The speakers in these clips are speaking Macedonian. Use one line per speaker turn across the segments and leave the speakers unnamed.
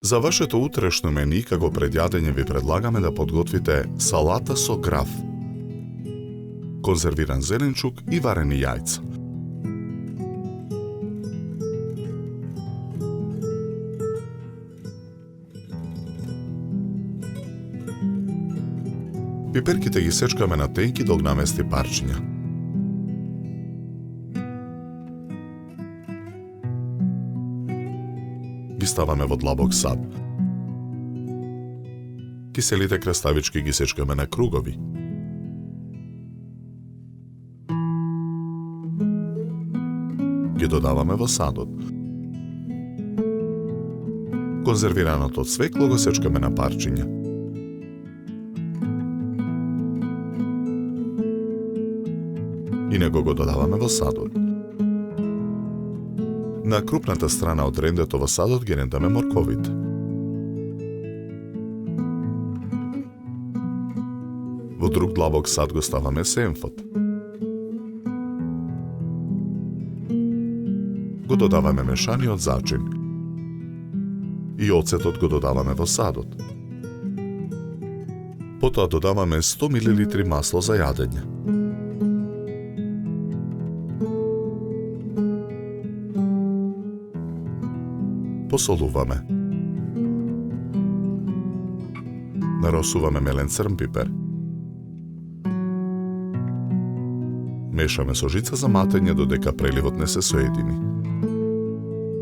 За вашето утрешно мени, како пред јадење, ви предлагаме да подготвите салата со граф, конзервиран зеленчук и варени јајца. Пиперките ги сечкаме на тенки до намести парчиња. Ги ставаме во длабок сад. Киселите краставички ги сечкаме на кругови. Ги додаваме во садот. Конзервираното цвекло го сечкаме на парчиња. И него го додаваме во садот. На крупната страна од рендето во садот ги рендаме морковите. Во друг длабок сад го ставаме сенфот. Го додаваме мешаниот зачин. И оцетот го додаваме во садот. Потоа додаваме 100 мл масло за јадење. Посолуваме. Наросуваме мелен црн пипер. Мешаме со жица за матење додека преливот не се соедини.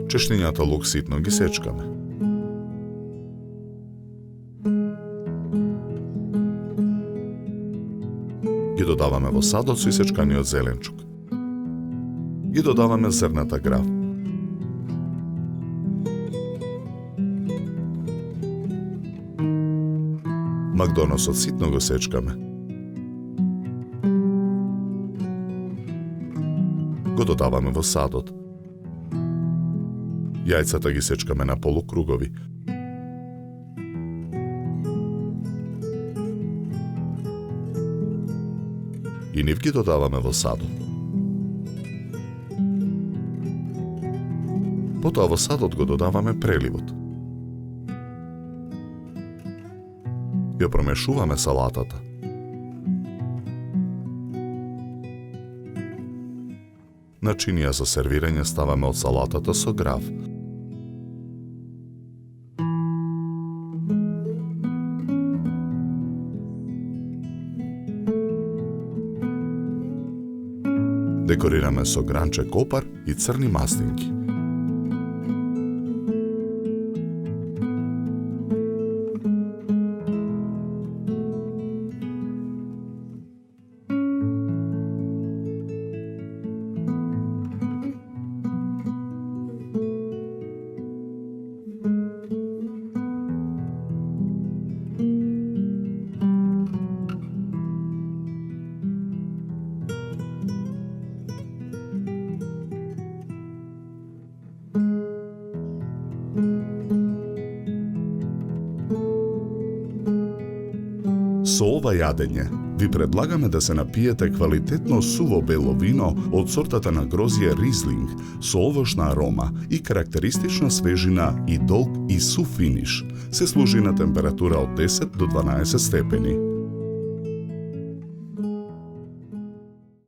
Чешнињата лук ситно ги сечкаме. Ги додаваме во садот со исечканиот зеленчук. Ги додаваме зрната граф. Макдоносот ситно го сечкаме. Го додаваме во садот. Јајцата ги сечкаме на полукругови. И нив ги додаваме во садот. Потоа во садот го додаваме преливот. Ја промешуваме салатата. Начинија за сервирање ставаме од салатата со граф. Декорираме со гранче копар и црни маслинки. Со ова јадење ви предлагаме да се напиете квалитетно суво бело вино од сортата на грозје Ризлинг со овошна арома и карактеристична свежина и долг и сув финиш. Се служи на температура од 10 до 12 степени.